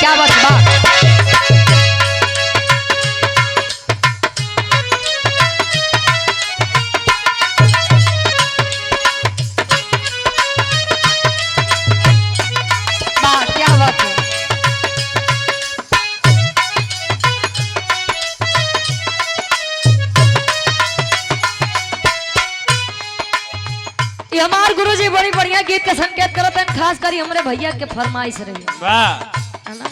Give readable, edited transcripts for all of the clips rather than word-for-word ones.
क्या बात बा। हमार गुरुजी बड़ी बढ़िया गीत का संकेत करते हैं, खास कर हमारे भैया के फरमाइश रही है ना।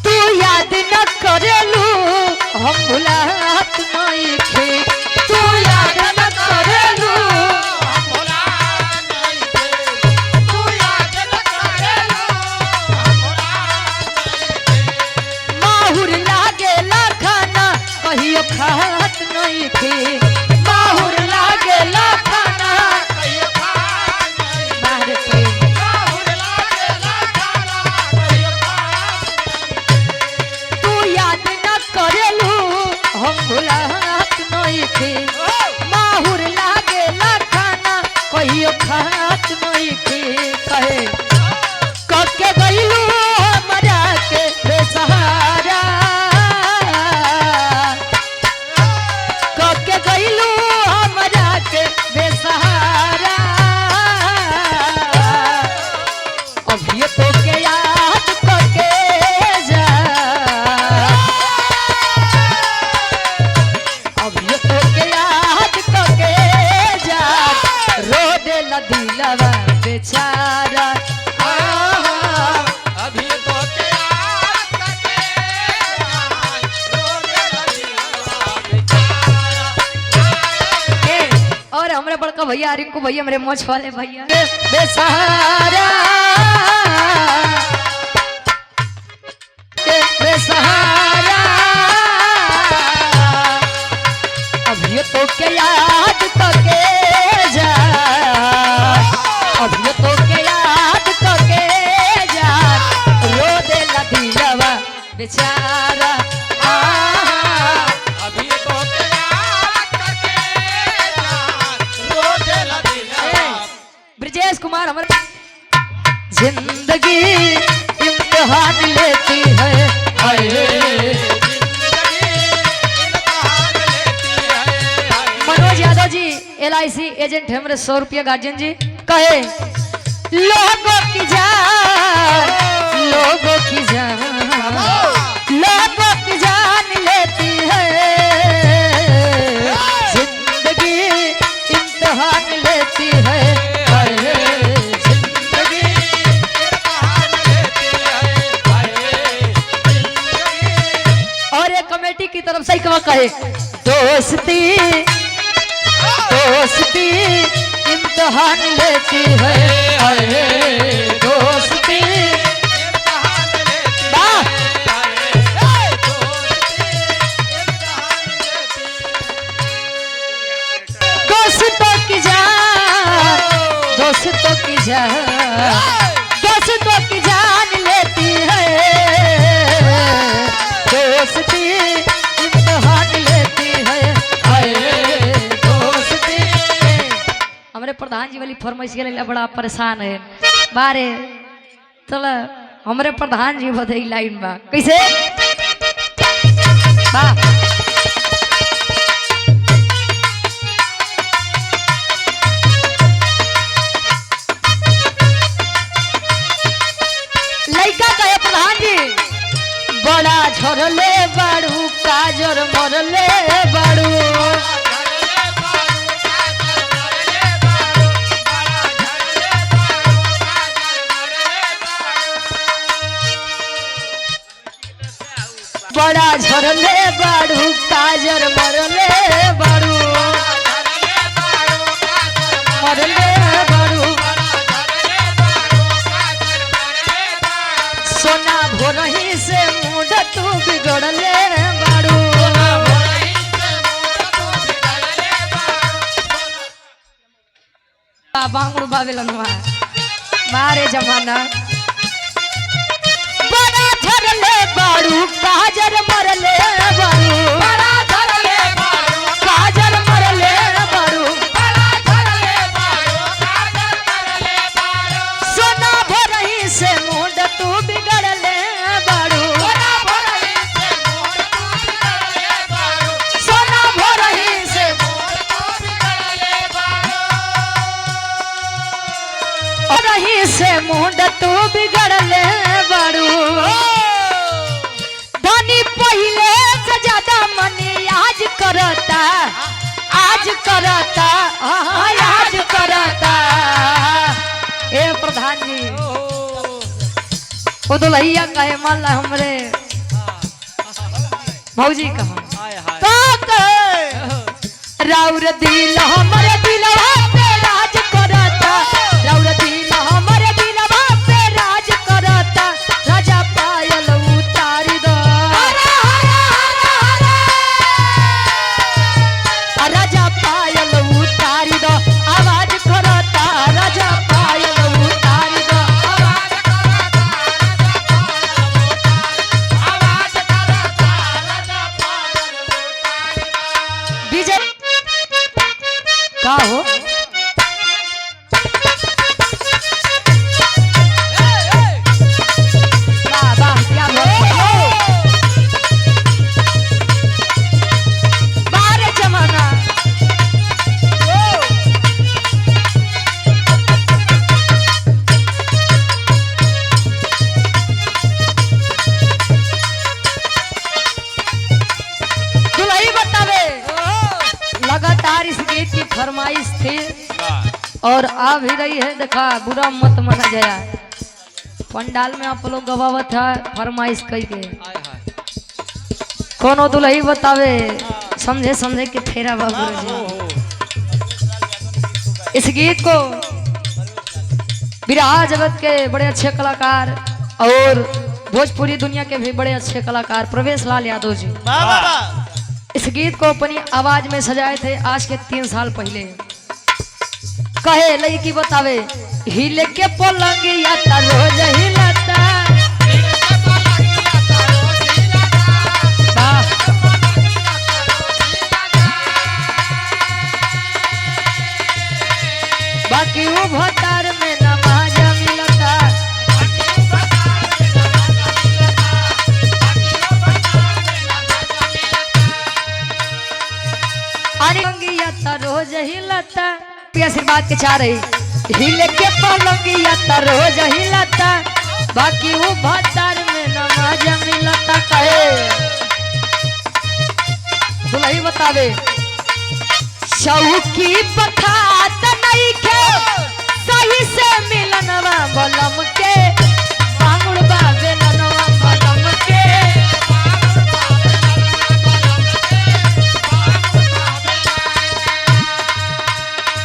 तू याद न करेलू हम भुलात नहीं खे, तू याद न करेलू हम भुलात नहीं खे, तू याद न करेलू हम भुलात नहीं खे। माहुर लागेला खाना कहियो खात नहीं थे, माहुर लागेला खाना कहियो खात नहीं थे, माहुर लागेला खाना कहियो खात नहीं थे। तू याद न करेलू हम भुलात नहीं थे, माहुर लागेला खाना कहियो खात नहीं थे। कहे कके गइलू हमरा के बेसहारा, दिलवा बेचारा अभी तो के याद करके और हमारे बड़का भैया रिंकू भैया मेरे मोछ वाले भैया बेसहारा बेसहारा अभी तो के याद करके अभी तो के याद करके जा रो दे दिलवा बेचारा अभी तो के याद करके जा रो दे दिलवा। ब्रजेश कुमार हमारे जिंदगी इम्तिहान लेती है, मनोज यादव जी LIC एजेंट है हमारे 100 रुपया गार्जियन जी। कहे लोगों की जान, लोगों की जान, लोगों की जान लेती है, जिंदगी इम्तिहान लेती है, जिंदगी इम्तिहान लेती है। और एक कमेटी की तरफ से कहे दोस्ती दोस्ती इम्तिहान लेती है, दोस्ती इम्तिहान लेती है, दोस्तों की जान, दोस्तों की जान, दोस्तों की जान लेती है, दोस्ती इम्तिहान लेती है, हमारे प्रधान जी वाली फरमाइश के लिए बड़ा परेशान है बारे। चलो हमारे प्रधान जी बधाई लाइन बा कैसे बा। लड़का कहे प्रधान जी बड़ा झरले बाड़ू काजर मरले बाड़ू, बड़ा झरले बाड़ू काजर मरले बाड़ू, मरले बाड़ू सोना भोरही से मुंड तू बिगड़ले बाड़ू। बांगड़ू बाबेलन मारे जमाना बड़ा झरले बाड़ू काजर मरले बाड़ू, बड़ा झरले बाड़ू काजर मरले बाड़ू, बड़ा झरले बाड़ू काजर मरले और रही से मुंड तू बिगड़ले बड़ू धनी पहले से ज्यादा मनी आज करता आज करता आज करता। ए प्रधान जी वो दुल्हैया कहे मान ला हमरे भौजी कहा राउर दिल हमरे दिलवा पे राज करता राउर दिल हमरे दिलवा पे राज करता राजा पायल उतारी दो राजा पायल उतारी दो आवाज करता राजा पायल उतारी दो विजय का हो वाह वाह क्या बारे जमाना दुल्हई बतावे लगातार इस गीत की फरमाइश थी और आ भी रही है। देखा बुरा मत माना जाया पंडाल में आप लोग गवावत है फरमाइश कई के कोनो दुल्हई बतावे समझे समझे के फेरा बाबू जी। इस गीत को बिरहा जगत के बड़े अच्छे कलाकार और भोजपुरी दुनिया के भी बड़े अच्छे कलाकार प्रवेश लाल यादव जी इस गीत को अपनी आवाज में सजाए थे आज के 3 साल पहले। कहे लड़की बतावे हिले के पलंगिया ता रोज हिलता बाकी वो भतार में नमाज मिलता पलंगिया ता रोज हिलता आशीर्वाद के चाह रही हिले के पलंगिया ता रोज हिलता बाकी वो भतार में नमाज मिलता। कहे दुल्हई बतावे चौकी पखात नहीं के सही से मिलनवा बलम के बांगुड़ बाबे ननवा बलम के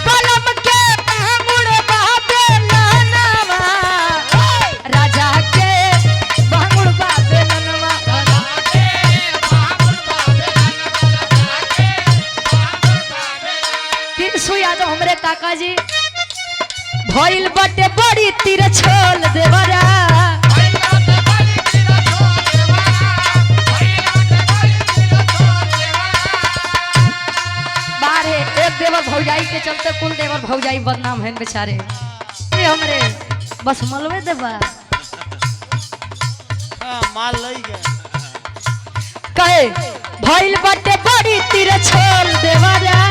बलम के बांगुड़ बाबे ननवा राजा के बांगुड़ बाबे ननवा तिरसु यादव हमरे काका जी भइल बटे बड़ी तिरछोल देवरा बारे एक देवर भौजाई के चलते कुल देवर भौजाई बदनाम है बेचारे। ये हमरे बस मलवे देवा माल लई गए कहे भइल बटे बड़ी तिरछोल देवरा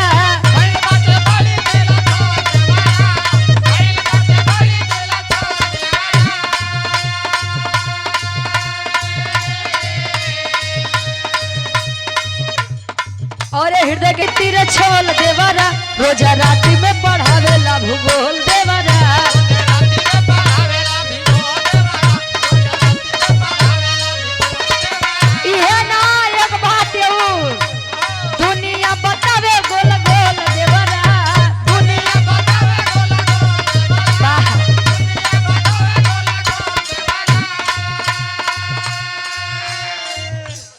और हृदय के तीर छोल देवरा रोजा राती में पढ़ावेला भूगोल देवरा इहे ना एक बात दुनिया बतावे गोल गोल देवरा दुनिया बतावे गोल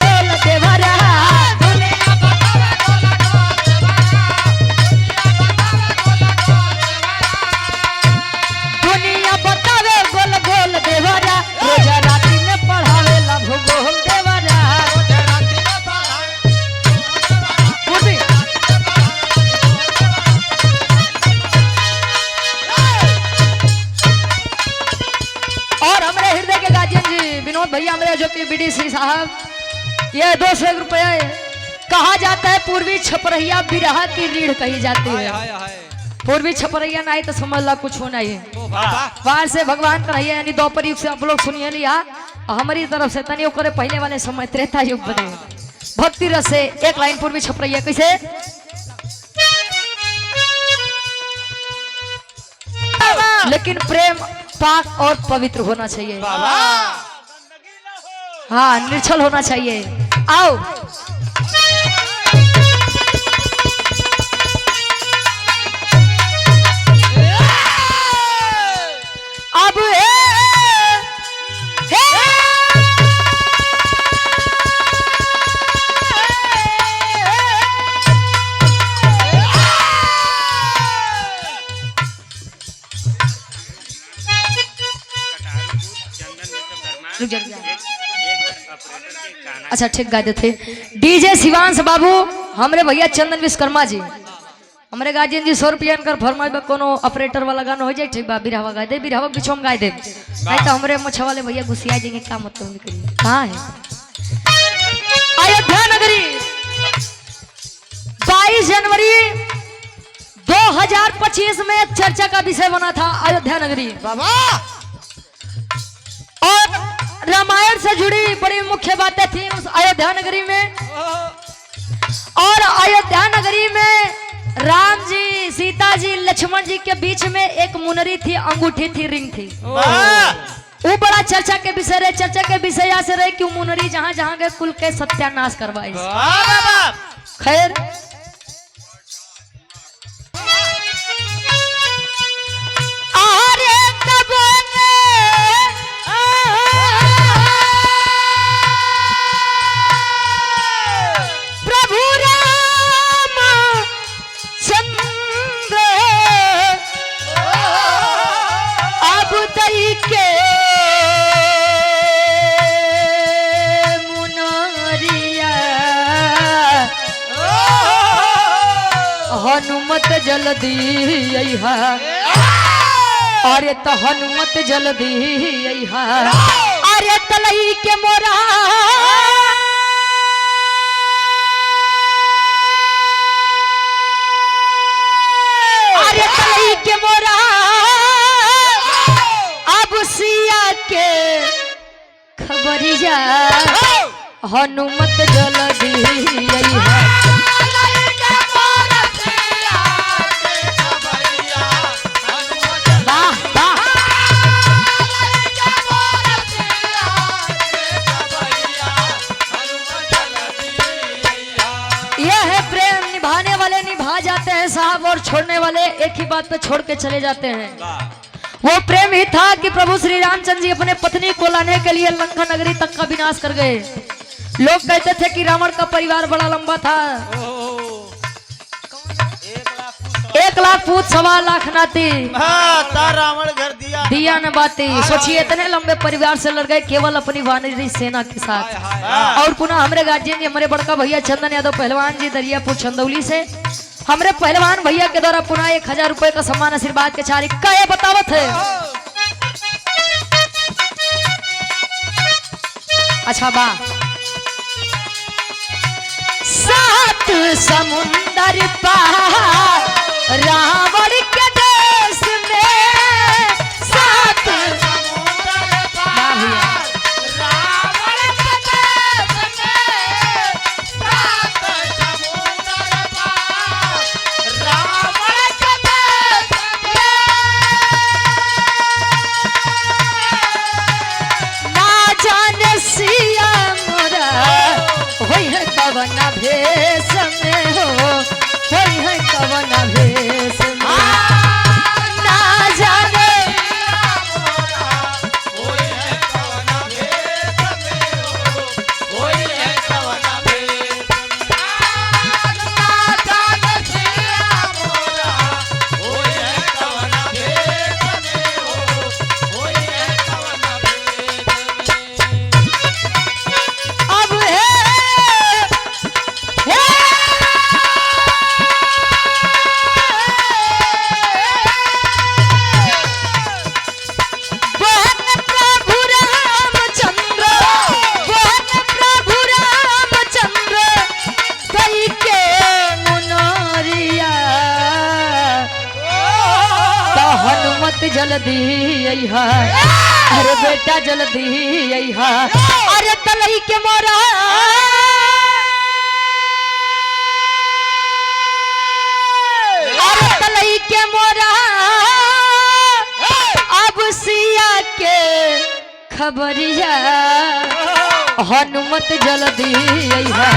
गोल देवरा भैया मेरे जो कि बीडीसी साहब ये 200 रुपये कहा जाता है पूर्वी छपरहिया बिरहा की रीढ़ कही जाती है। पूर्वी छपरैया नहीं तो समझ ला कुछ होना ही बाहर से भगवान कन्हैया यानी द्वापर युग से आप लोग सुनिए लिया हमारी तरफ से तनियो करे पहले वाले समय त्रेता युग बने भक्ति रस से एक लाइन पूर्वी छपरैया कैसे लेकिन प्रेम पाक और पवित्र होना चाहिए हाँ निर्छल होना चाहिए। आओ अब अच्छा ठीक गाते थे डीजे शिवांश बाबू हमरे भैया चंदन विश्वकर्मा जी हमारे गार्जियन जी 100 रुपया इनकर फरमाइश में कोनो ऑपरेटर वाला गाना हो जाए ठीक बा बिरहवा गाय दे बिरहवा बिछोम गाय दे नहीं तो हमारे मछा वाले भैया घुसिया जाएंगे क्या मतलब निकलिए कहाँ है अयोध्या नगरी 22 जनवरी 2025 में चर्चा का विषय बना था अयोध्या नगरी और रामायण से जुड़ी बड़ी मुख्य बातें थी उस अयोध्या नगरी में और अयोध्या नगरी में राम जी सीता जी लक्ष्मण जी के बीच में एक मुनरी थी अंगूठी थी रिंग थी वो बड़ा चर्चा के विषय रहे चर्चा के विषय ऐसे रहे कि मुनरी जहां जहां गए कुल के सत्यानाश करवाई खैर हनुमत जल्दी अरे तो हनुमत जल्दी अरे तलई के मोरा अरे तलई के मोरा अब सिया के खबरिया हनुमत जल्दी साहब और छोड़ने वाले एक ही बात पे छोड़ के चले जाते हैं वो प्रेम ही था कि प्रभु श्री रामचंद्र जी अपने पत्नी को लाने के लिए लंका नगरी तक का विनाश कर गए। लोग कहते थे कि रावण का परिवार बड़ा लंबा था 1 लाख पूत 1.25 लाख नाती रावण घर दिया न बाती सोचिए इतने लंबे परिवार से लड़ गए केवल अपनी वानरी सेना के साथ। और पुनः हमारे गार्जियन जी हमारे बड़का भैया चंदन यादव पहलवान जी दरियापुर चंदौली से हमरे पहलवान भैया के द्वारा पुनः 1000 रुपए का सम्मान आशीर्वाद के चारी का ये बतावत है। अच्छा बा 7 समुंदर पार रावण के देश में 7 समुंदर पार रावण के देश में 7 समुंदर पार रावण के देश में ना जाने सिया मोरा होई है कवन भेष में हो होई है कवन भेष में ना जाने होई है कवन भेष में होई है कवन भेष ना जाने सिया मोरा होई है कवन भेष में होई है कवन भेष में अब हे हनुमत जल्दी अइहा अरे बेटा जल्दी अइहा अरे तलई के मोरा अरे तलई के मोरा अब सिया के खबरिया हनुमत जल्दी अइहा